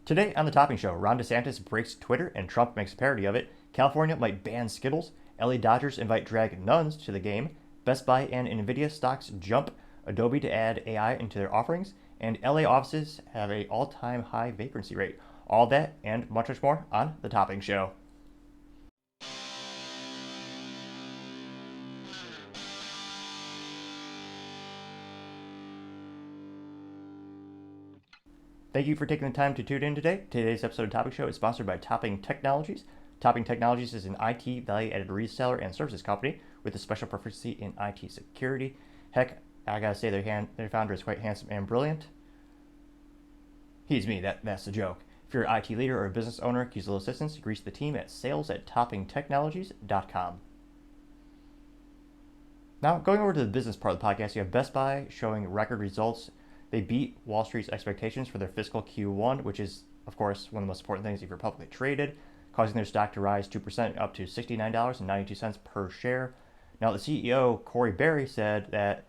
Today on the Topping Show, Ron DeSantis breaks Twitter and Trump makes a parody of it. California might ban Skittles. L.A. Dodgers invite drag nuns to the game. Best Buy and Nvidia stocks jump. Adobe to add AI into their offerings. And L.A. offices have an all-time high vacancy rate. All that and much, much more on the Topping Show. Thank you for taking the time to tune in today. Today's episode of Topping Show is sponsored by Topping Technologies. Topping Technologies is an IT value-added reseller and services company with a special proficiency in IT security. Heck, I gotta say their founder is quite handsome and brilliant. He's me, that's the joke. If you're an IT leader or a business owner, use a little assistance, you can reach the team at sales@toppingtechnologies.com. Now, going over to the business part of the podcast, you have Best Buy showing record results. They beat Wall Street's expectations for their fiscal Q1, which is, of course, one of the most important things if you're publicly traded, causing their stock to rise 2% up to $69.92 per share. Now, the CEO, Corey Barry, said that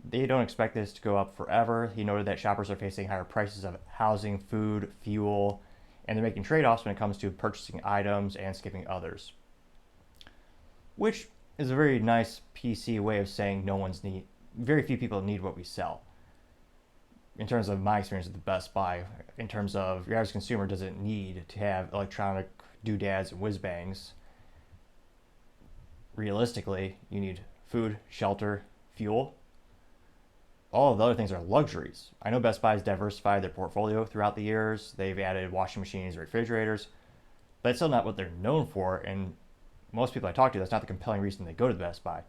they don't expect this to go up forever. He noted that shoppers are facing higher prices of housing, food, fuel, and they're making trade-offs when it comes to purchasing items and skipping others, which is a very nice PC way of saying very few people need what we sell. In terms of my experience at the Best Buy, in terms of your average consumer doesn't need to have electronic doodads and whiz-bangs. Realistically, you need food, shelter, fuel. All of the other things are luxuries. I know Best Buy has diversified their portfolio throughout the years. They've added washing machines, refrigerators, but it's still not what they're known for, and most people I talk to, that's not the compelling reason they go to the Best Buy.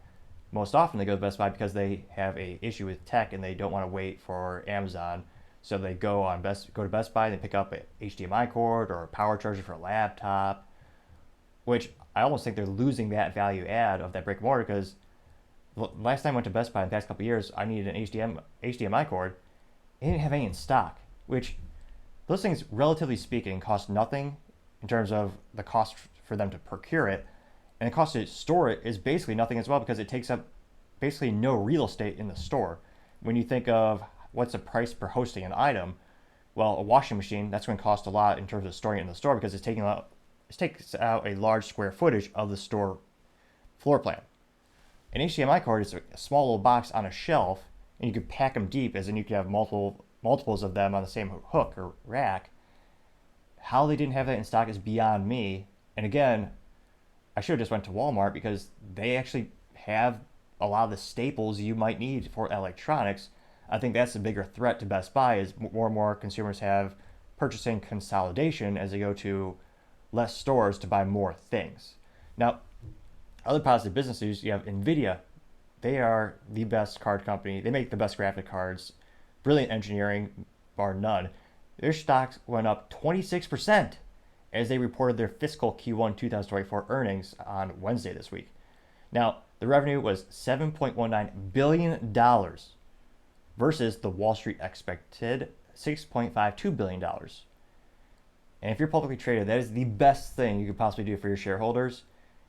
Most often they go to Best Buy because they have an issue with tech and they don't want to wait for Amazon. So they go to Best Buy and they pick up an HDMI cord or a power charger for a laptop, which I almost think they're losing that value add of that brick and mortar, because last time I went to Best Buy in the past couple of years, I needed an HDMI cord. They didn't have any in stock, which those things, relatively speaking, cost nothing in terms of the cost for them to procure it. And the cost to store it is basically nothing as well, because it takes up basically no real estate in the store. When you think of what's the price per hosting an item, well, a washing machine, that's going to cost a lot in terms of storing it in the store, because it takes out a large square footage of the store floor plan. An HDMI cord is a small little box on a shelf, and you could pack them deep, as in you could have multiples of them on the same hook or rack. How they didn't have that in stock is beyond me. And again, I should have just went to Walmart, because they actually have a lot of the staples you might need for electronics. I think that's the bigger threat to Best Buy, is more and more consumers have purchasing consolidation as they go to less stores to buy more things. Now, other positive business news, you have Nvidia. They are the best card company. They make the best graphic cards. Brilliant engineering, bar none. Their stocks went up 26% as they reported their fiscal Q1 2024 earnings on Wednesday this week. Now, the revenue was $7.19 billion versus the Wall Street expected $6.52 billion. And if you're publicly traded, that is the best thing you could possibly do for your shareholders.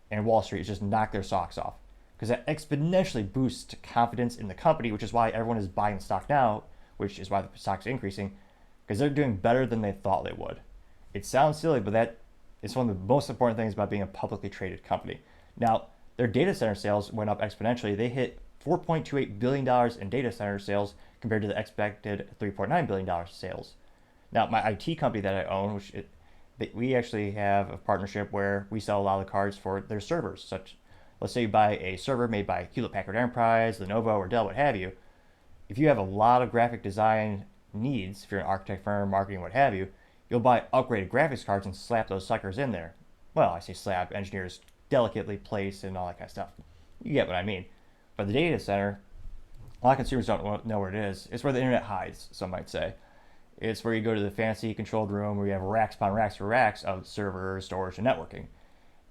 And Wall Street is just knock their socks off, because that exponentially boosts confidence in the company, which is why everyone is buying stock now, which is why the stock's increasing, because they're doing better than they thought they would. It sounds silly, but that is one of the most important things about being a publicly traded company. Now, their data center sales went up exponentially. They hit $4.28 billion in data center sales compared to the expected $3.9 billion sales. Now, my IT company that I own, we actually have a partnership where we sell a lot of cards for their servers. Let's say you buy a server made by Hewlett Packard Enterprise, Lenovo, or Dell, what have you. If you have a lot of graphic design needs, if you're an architect firm, marketing, what have you, you'll buy upgraded graphics cards and slap those suckers in there. Well, I say slap, engineers delicately place and all that kind of stuff. You get what I mean. But the data center, a lot of consumers don't know where it is. It's where the internet hides, some might say. It's where you go to the fancy controlled room where you have racks upon racks for racks of servers, storage, and networking.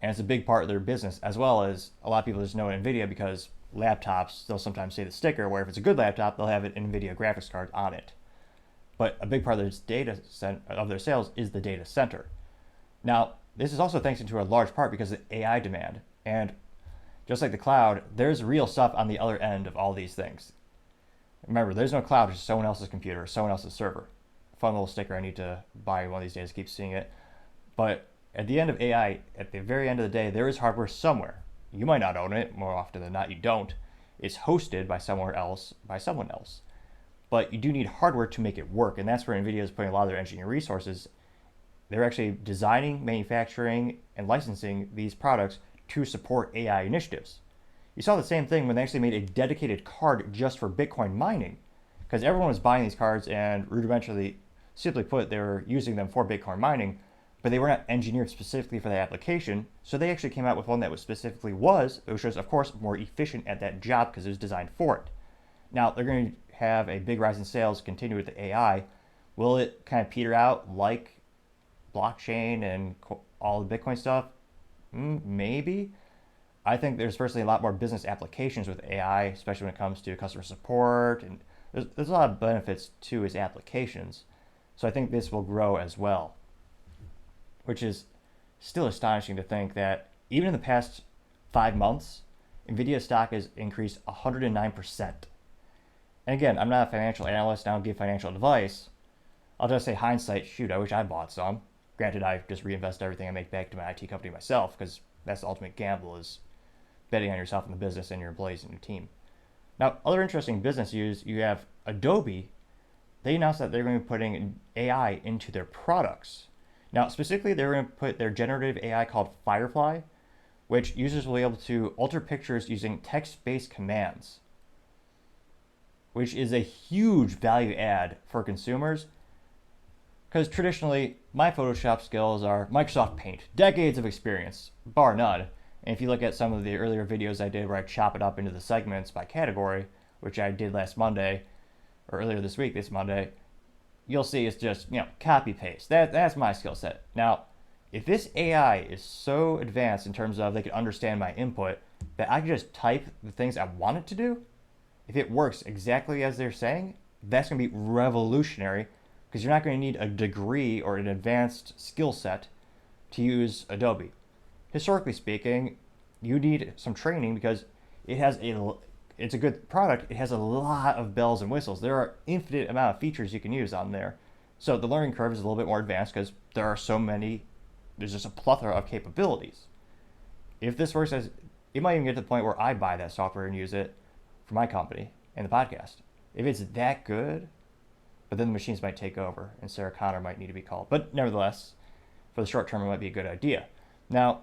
And it's a big part of their business, as well as a lot of people just know Nvidia because laptops, they'll sometimes say the sticker, where if it's a good laptop, they'll have an Nvidia graphics card on it. But a big part of their sales is the data center. Now, this is also thanks to a large part because of AI demand. And just like the cloud, there's real stuff on the other end of all these things. Remember, there's no cloud, it's someone else's computer, someone else's server. fun little sticker I need to buy one of these days. Keep seeing it. But at the end of AI, at the very end of the day, there is hardware somewhere. You might not own it. More often than not, you don't. It's hosted by somewhere else, by someone else. But you do need hardware to make it work, and that's where NVIDIA is putting a lot of their engineering resources. They're actually designing, manufacturing, and licensing these products to support AI initiatives. You saw the same thing when they actually made a dedicated card just for Bitcoin mining, because everyone was buying these cards and rudimentarily, simply put, they were using them for Bitcoin mining, but they were not engineered specifically for that application. So they actually came out with one that which was, of course, more efficient at that job because it was designed for it. Now, they're going to have a big rise in sales continue with the AI. Will it kind of peter out like blockchain and all the Bitcoin stuff? Maybe. I think there's personally a lot more business applications with AI, especially when it comes to customer support, and there's a lot of benefits to its applications. So I think this will grow as well, which is still astonishing to think that even in the past 5 months, NVIDIA stock has increased 109%. And again, I'm not a financial analyst, I don't give financial advice. I'll just say hindsight, shoot, I wish I bought some. Granted, I just reinvest everything I make back to my IT company myself, because that's the ultimate gamble, is betting on yourself and the business and your employees and your team. Now, other interesting business news, you have Adobe. They announced that they're going to be putting AI into their products. Now, specifically, they're going to put their generative AI called Firefly, which users will be able to alter pictures using text-based commands, which is a huge value add for consumers. Because traditionally, my Photoshop skills are Microsoft Paint, decades of experience, bar none. And if you look at some of the earlier videos I did where I chop it up into the segments by category, which I did last Monday, or earlier this week, this Monday, you'll see it's just, copy paste. That's my skill set. Now, if this AI is so advanced in terms of they can understand my input that I can just type the things I want it to do, if it works exactly as they're saying, that's going to be revolutionary, because you're not going to need a degree or an advanced skill set to use Adobe. Historically speaking, you need some training because it's a good product. It has a lot of bells and whistles. There are infinite amount of features you can use on there. So the learning curve is a little bit more advanced because there are so many, there's just a plethora of capabilities. If this works it might even get to the point where I buy that software and use it for my company and the podcast. If it's that good, but then the machines might take over and Sarah Connor might need to be called. But nevertheless, for the short term, it might be a good idea. Now,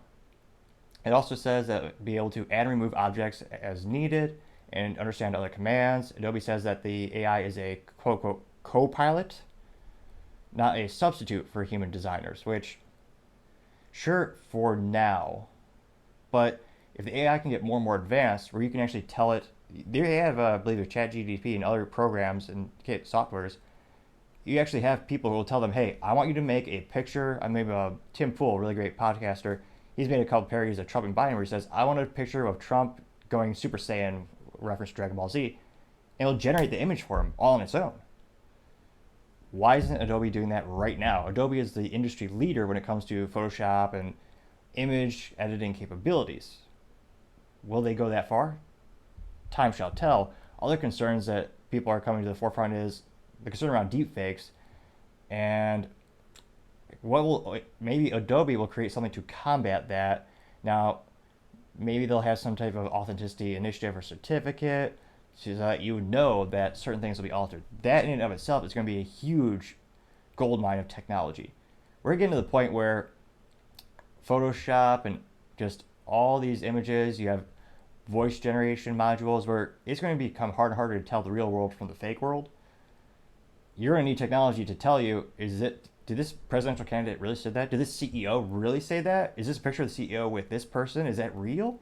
it also says that be able to add and remove objects as needed and understand other commands. Adobe says that the AI is a quote-unquote co-pilot, not a substitute for human designers, which, sure, for now. But if the AI can get more and more advanced, where you can actually tell it, they have, I believe, with ChatGPT and other programs and softwares, you actually have people who will tell them, hey, I want you to make a picture. I made Tim Pool, a really great podcaster. He's made a couple parodies of Trump and Biden where he says, I want a picture of Trump going Super Saiyan, reference to Dragon Ball Z, and it'll generate the image for him all on its own. Why isn't Adobe doing that right now? Adobe is the industry leader when it comes to Photoshop and image editing capabilities. Will they go that far? Time shall tell. Other concerns that people are coming to the forefront is the concern around deepfakes, and maybe Adobe will create something to combat that. Now, maybe they'll have some type of authenticity initiative or certificate so that you know that certain things will be altered. That in and of itself is going to be a huge gold mine of technology. We're getting to the point where Photoshop and just all these images, you have voice generation modules where it's going to become harder and harder to tell the real world from the fake world. You're going to need technology to tell you, did this presidential candidate really say that? Did this CEO really say that? Is this a picture of the CEO with this person? Is that real?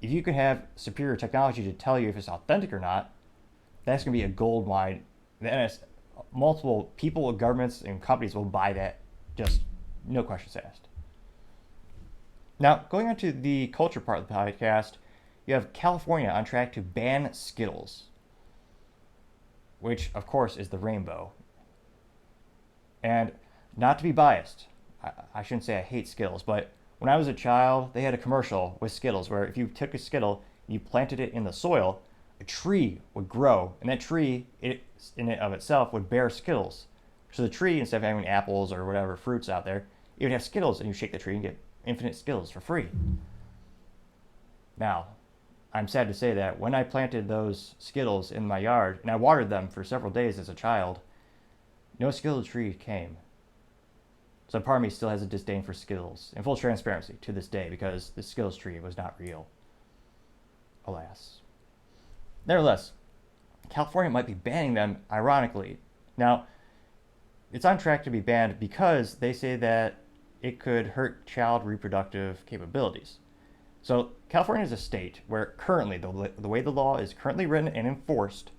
If you can have superior technology to tell you if it's authentic or not, that's going to be a gold mine. Then multiple people, governments, and companies will buy that, just no questions asked. Now, going on to the culture part of the podcast, you have California on track to ban Skittles, which, of course, is the rainbow. And not to be biased, I shouldn't say I hate Skittles, but when I was a child, they had a commercial with Skittles where if you took a Skittle and you planted it in the soil, a tree would grow, and that tree, in and of itself, would bear Skittles, So the tree, instead of having apples or whatever fruits out there, you would have Skittles, and you shake the tree and get infinite Skittles for free. Now, I'm sad to say that when I planted those Skittles in my yard, and I watered them for several days as a child, no Skittle tree came. So part of me still has a disdain for Skittles, in full transparency, to this day, because the Skittles tree was not real. Alas. Nevertheless, California might be banning them, ironically. Now, it's on track to be banned because they say that it could hurt child reproductive capabilities. So California is a state where currently, the way the law is currently written and enforced,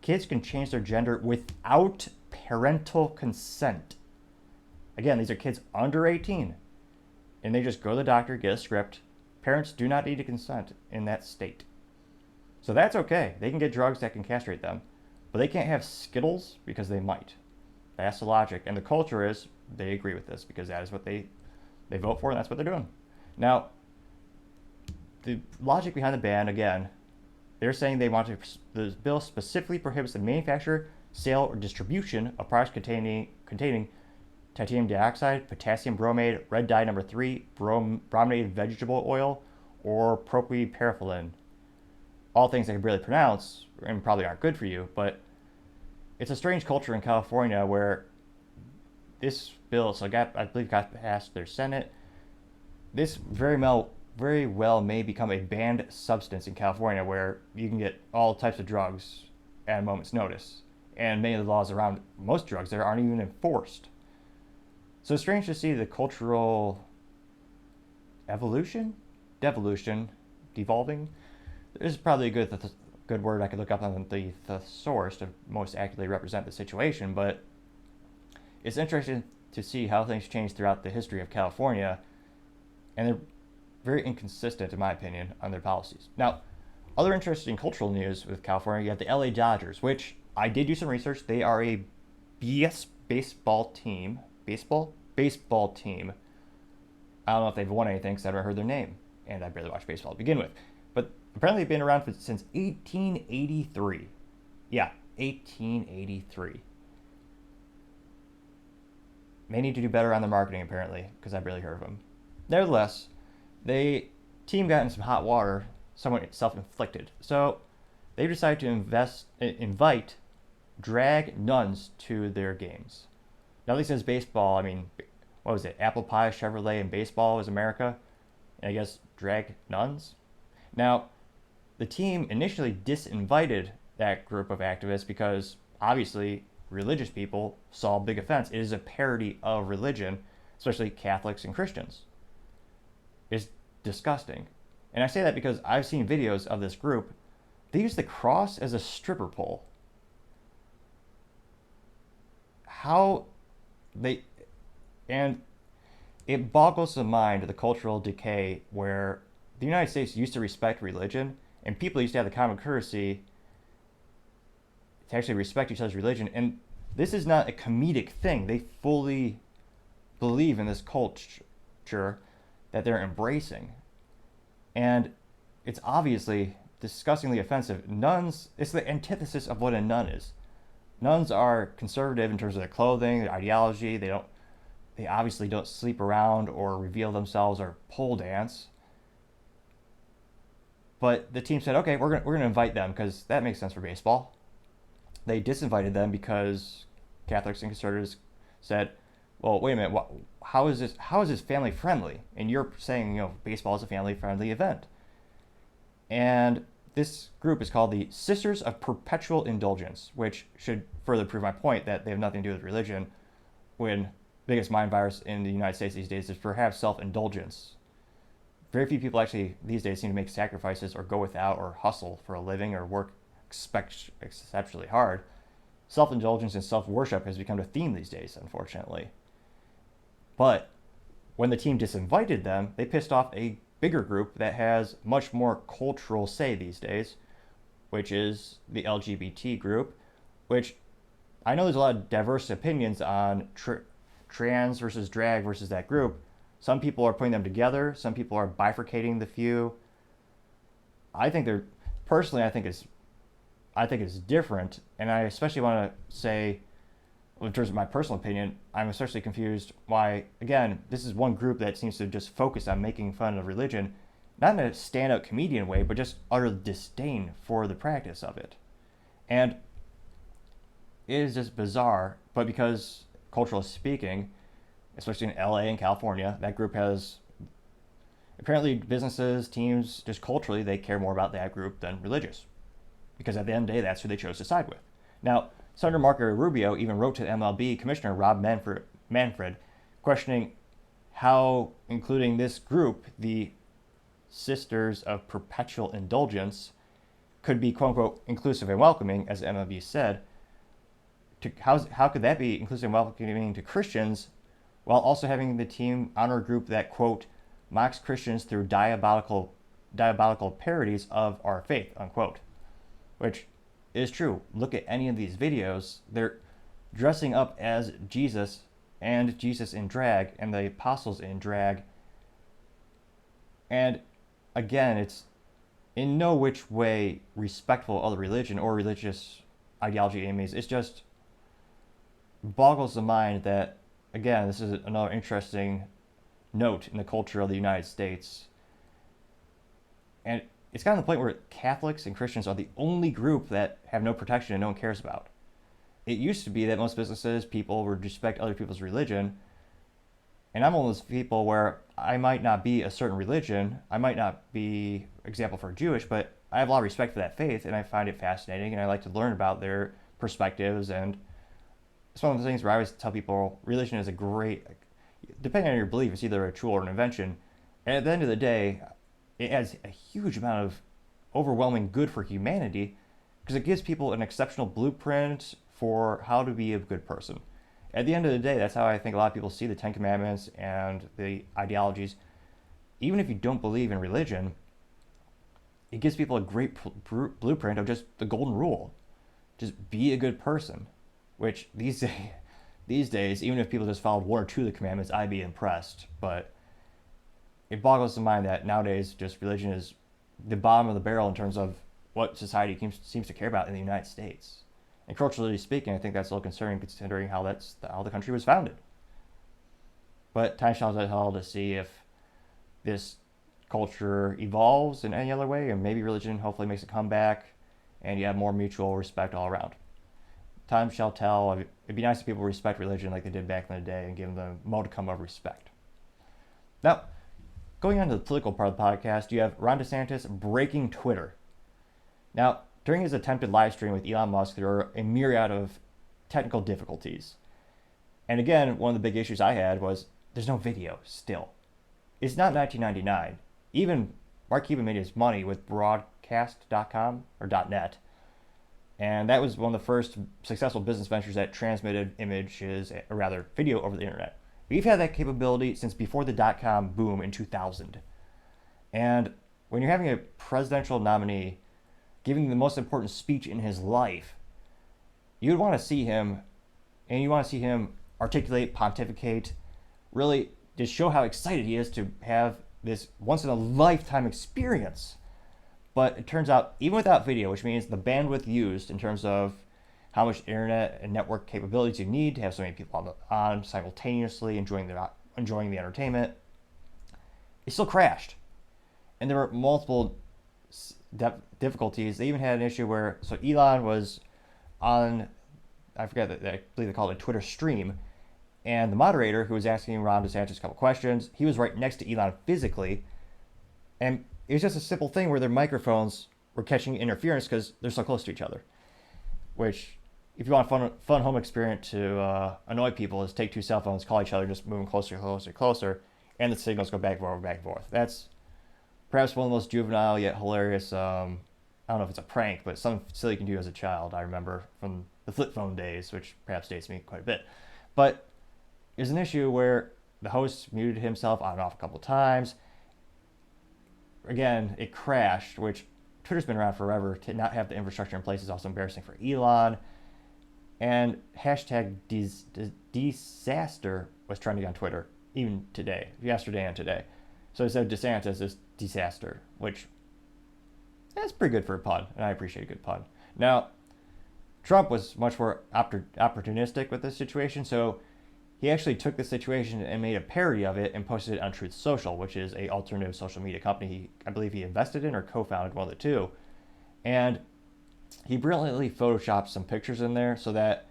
kids can change their gender without parental consent. Again, these are kids under 18, and they just go to the doctor, get a script. Parents do not need to consent in that state. So that's okay. They can get drugs that can castrate them, but they can't have Skittles because they might. That's the logic, and the culture is they agree with this because that is what they vote for, and that's what they're doing. Now, the logic behind the ban, again, they're saying they want to, the bill specifically prohibits the manufacture, sale, or distribution of products containing titanium dioxide, potassium bromide, red dye number 3, brominated vegetable oil, or propylparaffin. All things I can barely pronounce and probably aren't good for you, but it's a strange culture in California where this bill, I believe got passed their Senate. This very well may become a banned substance in California where you can get all types of drugs at a moment's notice. And many of the laws around most drugs there aren't even enforced. So it's strange to see the cultural devolution? Devolving? This is probably a good word I could look up on the thesaurus to most accurately represent the situation, but it's interesting to see how things change throughout the history of California, and they're very inconsistent, in my opinion, on their policies. Now, other interesting cultural news with California, you have the L.A. Dodgers, which I did do some research. They are a baseball team. Baseball team. I don't know if they've won anything because I've never heard their name, and I barely watch baseball to begin with. But apparently they've been around since 1883. Yeah, 1883. They need to do better on their marketing, apparently, because I barely heard of them. Nevertheless, the team got in some hot water, somewhat self-inflicted. So they decided to invite drag nuns to their games. Now, at least since baseball, I mean, what was it? Apple pie, Chevrolet, and baseball was America. And I guess drag nuns? Now, the team initially disinvited that group of activists because, obviously, religious people saw a big offense. It is a parody of religion, especially Catholics and Christians. It's disgusting. And I say that because I've seen videos of this group. They use the cross as a stripper pole. And it boggles the mind, the cultural decay where the United States used to respect religion, and people used to have the common courtesy to actually respect each other's religion. And this is not a comedic thing. They fully believe in this culture that they're embracing. And it's obviously disgustingly offensive. Nuns, it's the antithesis of what a nun is. Nuns are conservative in terms of their clothing, their ideology. They obviously don't sleep around or reveal themselves or pole dance. But the team said, okay, we're gonna invite them because that makes sense for baseball. They disinvited them because Catholics and conservatives said, well, wait a minute, how is this family friendly? And you're saying, baseball is a family friendly event. And this group is called the Sisters of Perpetual Indulgence, which should further prove my point that they have nothing to do with religion, when the biggest mind virus in the United States these days is perhaps self-indulgence. Very few people actually these days seem to make sacrifices or go without or hustle for a living or work exceptionally hard. Self-indulgence and self-worship has become a theme these days, unfortunately. But when the team disinvited them, they pissed off a bigger group that has much more cultural say these days, which is the LGBT group, which I know there's a lot of diverse opinions on trans versus drag versus that group. Some people are putting them together. Some people are bifurcating the few. I think it's different, and I especially want to say, in terms of my personal opinion, I'm especially confused why, again, this is one group that seems to just focus on making fun of religion, not in a stand-up comedian way, but just utter disdain for the practice of it. And it is just bizarre, but because, culturally speaking, especially in LA and California, that group has, apparently businesses, teams, just culturally, they care more about that group than religious. Because at the end of the day, that's who they chose to side with. Now, Senator Marco Rubio even wrote to MLB Commissioner Rob Manfred questioning how including this group, the Sisters of Perpetual Indulgence, could be quote-unquote inclusive and welcoming, as MLB said. How could that be inclusive and welcoming to Christians while also having the team honor a group that, quote, mocks Christians through diabolical parodies of our faith, unquote. Which is true. Look at any of these videos. They're dressing up as Jesus and Jesus in drag and the apostles in drag. And again, it's in no which way respectful of the religion or religious ideology enemies. It's just boggles the mind that, again, this is another interesting note in the culture of the United States. And it's gotten to the point where Catholics and Christians are the only group that have no protection and no one cares about. It used to be that most businesses, people would respect other people's religion. And I'm one of those people where I might not be a certain religion. I might not be, example, for Jewish, but I have a lot of respect for that faith and I find it fascinating and I like to learn about their perspectives. And it's one of the things where I always tell people religion is a great, depending on your belief, it's either a tool or an invention. And at the end of the day, it has a huge amount of overwhelming good for humanity because it gives people an exceptional blueprint for how to be a good person. At the end of the day, that's how I think a lot of people see the Ten Commandments and the ideologies. Even if you don't believe in religion, it gives people a great blueprint of just the golden rule. Just be a good person, which these days, even if people just followed one or two of the commandments, I'd be impressed. But it boggles the mind that nowadays just religion is the bottom of the barrel in terms of what society seems to care about in the United States. And culturally speaking, I think that's a little concerning considering how the country was founded. But time shall tell to see if this culture evolves in any other way, and maybe religion hopefully makes a comeback, and you have more mutual respect all around. Time shall tell. It'd be nice if people respect religion like they did back in the day and give them a modicum of respect. Now, going on to the political part of the podcast, you have Ron DeSantis breaking Twitter. Now, during his attempted live stream with Elon Musk, there were a myriad of technical difficulties. And again, one of the big issues I had was there's no video still. It's not 1999. Even Mark Cuban made his money with broadcast.com or .net. And that was one of the first successful business ventures that transmitted images, or rather video, over the internet. We've had that capability since before the .com boom in 2000. And when you're having a presidential nominee giving the most important speech in his life, you'd want to see him, and you want to see him articulate, pontificate, really just show how excited he is to have this once-in-a-lifetime experience. But it turns out, even without video, which means the bandwidth used in terms of how much internet and network capabilities you need to have so many people on simultaneously enjoying the entertainment, it still crashed. And there were multiple difficulties. They even had an issue where, so Elon was on, I believe they called it a Twitter stream, and the moderator who was asking Ron DeSantis a couple questions, he was right next to Elon physically, and it was just a simple thing where their microphones were catching interference because they're so close to each other. Which, if you want a fun home experience to annoy people, is take two cell phones, call each other, just moving closer, and the signals go back and forth. That's perhaps one of the most juvenile yet hilarious, I don't know if it's a prank, but something silly you can do as a child, I remember from the flip phone days, which perhaps dates me quite a bit. But there's an issue where the host muted himself on and off a couple of times. Again, it crashed, which Twitter's been around forever. To not have the infrastructure in place is also embarrassing for Elon. And hashtag disaster was trending on Twitter, even today, yesterday and today. So instead of DeSantis, it's disaster, which that's pretty good for a pun, and I appreciate a good pun. Now, Trump was much more opportunistic with this situation, so he actually took the situation and made a parody of it and posted it on Truth Social, which is a alternative social media company I believe he invested in or co-founded, one of the two. And he brilliantly photoshopped some pictures in there so that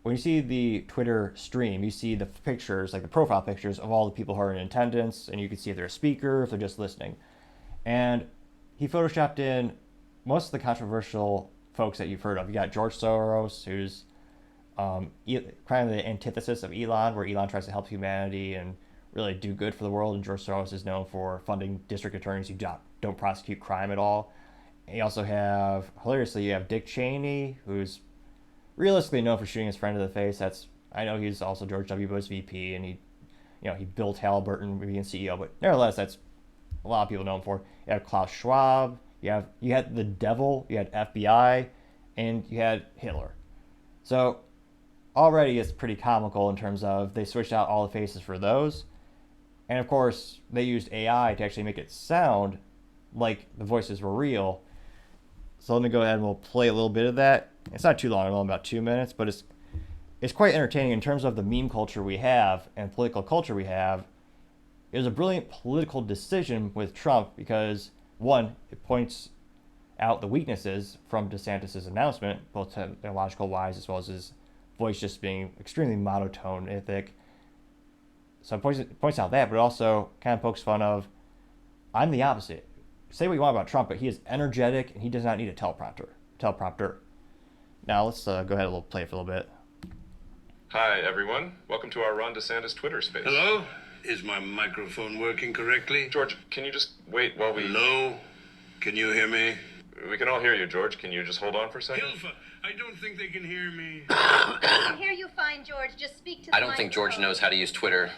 when you see the Twitter stream, you see the pictures, like the profile pictures of all the people who are in attendance, and you can see if they're a speaker, if they're just listening. And he photoshopped in most of the controversial folks that you've heard of. You got George Soros, who's kind of the antithesis of Elon, where Elon tries to help humanity and really do good for the world, and George Soros is known for funding district attorneys who don't prosecute crime at all. And you also have, hilariously, you have Dick Cheney, who's realistically known for shooting his friend in the face. I know he's also George W. Bush VP, and he built Halliburton being CEO, but nevertheless, that's a lot of people know him for. You have Klaus Schwab, you had the devil, you had FBI, and you had Hitler. So already it's pretty comical in terms of they switched out all the faces for those. And of course, they used AI to actually make it sound like the voices were real. So let me go ahead and we'll play a little bit of that. It's not too long, only about 2 minutes, but it's quite entertaining in terms of the meme culture we have and political culture we have. It was a brilliant political decision with Trump because, one, it points out the weaknesses from DeSantis' announcement, both technological wise as well as his voice just being extremely monotone, I think. So it points out that, but it also kind of pokes fun of, I'm the opposite. Say what you want about Trump, but he is energetic and he does not need a teleprompter. Now let's go ahead and we'll play it for a little bit. Hi everyone, welcome to our Ron DeSantis Twitter space. Hello? Is my microphone working correctly? George, can you just wait while we... Hello? Can you hear me? We can all hear you, George. Can you just hold on for a second? Hilfa, I don't think they can hear me. I can hear you fine, George. Just speak to the I don't think George knows how to use Twitter.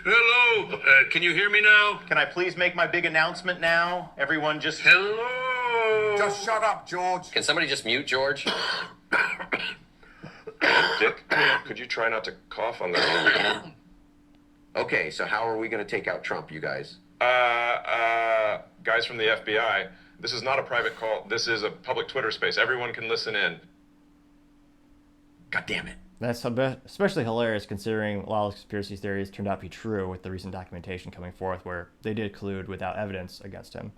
Hello? Can you hear me now? Can I please make my big announcement now? Everyone just... Hello? Just shut up, George. Can somebody just mute George? Dick, could you try not to cough on the... Okay, so how are we going to take out Trump, you guys? Guys from the FBI, this is not a private call. This is a public Twitter space. Everyone can listen in. God damn it. That's especially hilarious considering a lot of conspiracy theories turned out to be true with the recent documentation coming forth where they did collude without evidence against him.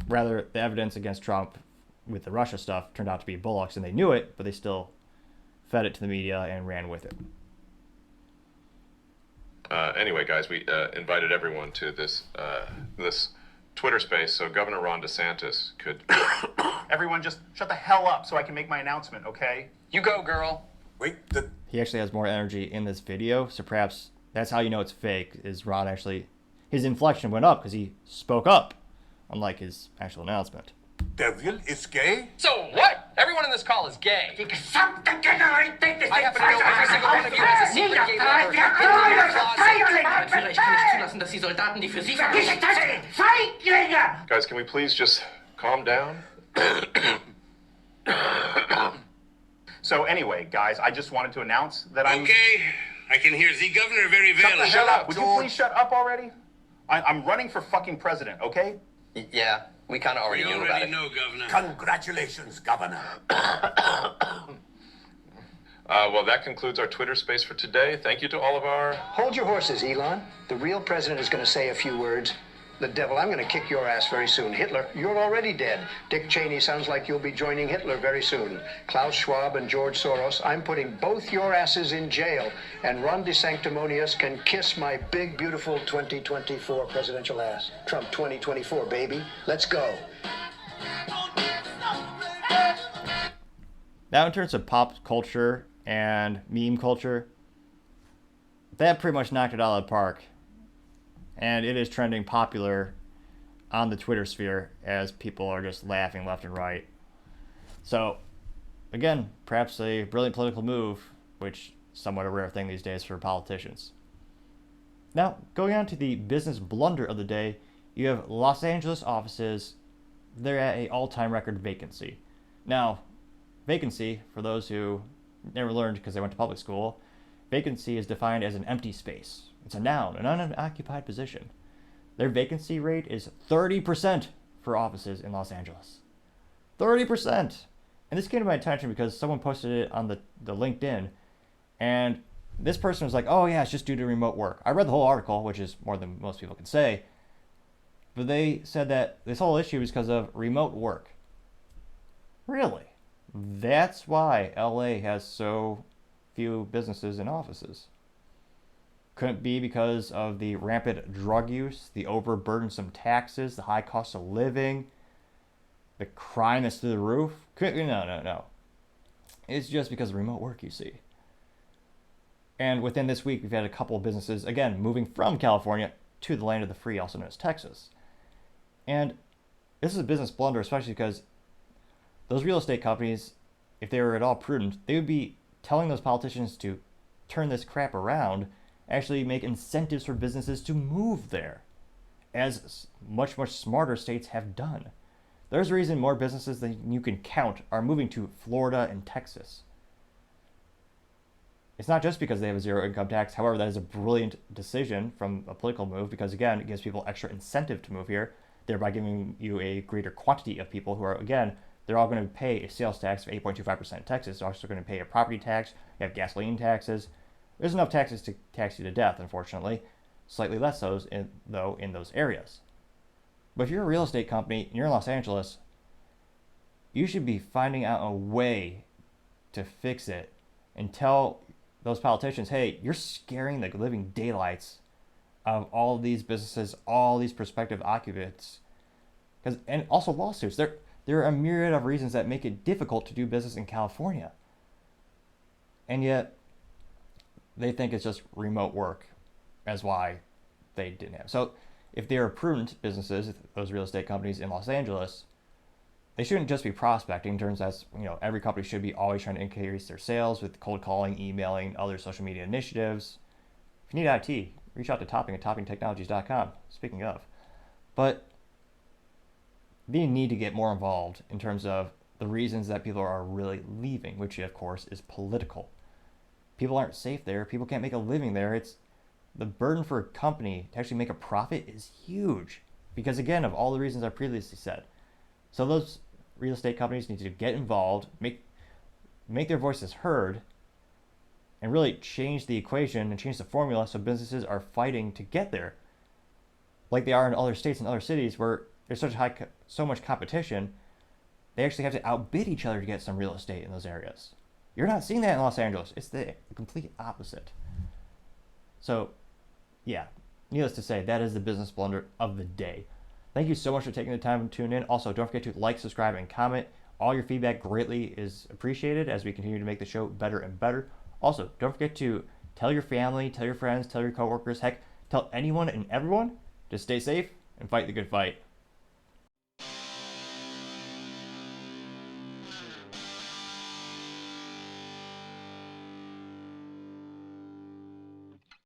Rather, the evidence against Trump with the Russia stuff turned out to be bullocks, and they knew it, but they still fed it to the media and ran with it. Anyway, guys, we invited everyone to this Twitter space so Governor Ron DeSantis could... Everyone just shut the hell up so I can make my announcement, okay? You go, girl. Wait, He actually has more energy in this video, so perhaps that's how you know it's fake, is Ron actually... His inflection went up because he spoke up, unlike his actual announcement. devil is gay? So what? Everyone in this call is gay. I happen to know every single one of you has a secret gay lover in your closet. Natürlich kann ich zulassen, dass die Soldaten, die für Sie verpflichtet sind, Guys, can we please just calm down? So anyway, guys, I just wanted to announce that I'm... Okay, I can hear the governor very well. Shut up! Would you please shut up already? I'm running for fucking president, okay? Yeah, we kind of already We knew about already it. know, Governor. Congratulations, Governor. Well, that concludes our Twitter space for today. Thank you to all of our... Hold your horses, Elon. The real president is going to say a few words. The devil, I'm going to kick your ass very soon. Hitler, you're already dead. Dick Cheney sounds like you'll be joining Hitler very soon. Klaus Schwab and George Soros, I'm putting both your asses in jail. And Ron DeSanctimonious can kiss my big, beautiful 2024 presidential ass. Trump 2024, baby. Let's go. Now in terms of pop culture and meme culture, that pretty much knocked it out of the park. And it is trending popular on the Twitter sphere as people are just laughing left and right. So, again, perhaps a brilliant political move, which is somewhat a rare thing these days for politicians. Now, going on to the business blunder of the day, you have Los Angeles offices. They're at an all-time record vacancy. Now, vacancy, for those who never learned because they went to public school, vacancy is defined as an empty space. It's a noun, an unoccupied position. Their vacancy rate is 30% for offices in Los Angeles. 30%! And this came to my attention because someone posted it on the LinkedIn, and this person was like, oh yeah, it's just due to remote work. I read the whole article, which is more than most people can say, but they said that this whole issue is because of remote work. Really? That's why LA has so few businesses and offices. Couldn't it be because of the rampant drug use, the overburdensome taxes, the high cost of living, the crime that's through the roof? No. It's just because of remote work, you see. And within this week, we've had a couple of businesses, again, moving from California to the land of the free, also known as Texas. And this is a business blunder, especially because those real estate companies, if they were at all prudent, they would be telling those politicians to turn this crap around, actually make incentives for businesses to move there, as much smarter states have done. There's a reason more businesses than you can count are moving to Florida and Texas. It's not just because they have a zero income tax. However, that is a brilliant decision from a political move because, again, it gives people extra incentive to move here, thereby giving you a greater quantity of people who are, again, they're all going to pay a sales tax of 8.25% in Texas. They're also going to pay a property tax. You have gasoline taxes. There's enough taxes to tax you to death, unfortunately. Slightly less so, though, in those areas. But if you're a real estate company and you're in Los Angeles, you should be finding out a way to fix it and tell those politicians, hey, you're scaring the living daylights of all of these businesses, all these prospective occupants. And also lawsuits. There are a myriad of reasons that make it difficult to do business in California. And yet, they think it's just remote work as why they didn't have. So if they're prudent businesses, those real estate companies in Los Angeles, they shouldn't just be prospecting. In terms of, every company should be always trying to increase their sales with cold calling, emailing, other social media initiatives. If you need IT, reach out to Topping at toppingtechnologies.com. Speaking of. But they need to get more involved in terms of the reasons that people are really leaving, which of course is political. People aren't safe there. People can't make a living there. It's the burden for a company to actually make a profit is huge because, again, of all the reasons I previously said. So those real estate companies need to get involved, make their voices heard, and really change the equation and change the formula so businesses are fighting to get there, like they are in other states and other cities where there's so much competition. They actually have to outbid each other to get some real estate in those areas. You're not seeing that in Los Angeles. It's the complete opposite. So, yeah, needless to say, that is the business blunder of the day. Thank you so much for taking the time to tune in. Also, don't forget to like, subscribe, and comment. All your feedback greatly is appreciated as we continue to make the show better and better. Also, don't forget to tell your family, tell your friends, tell your coworkers, heck, tell anyone and everyone to stay safe and fight the good fight.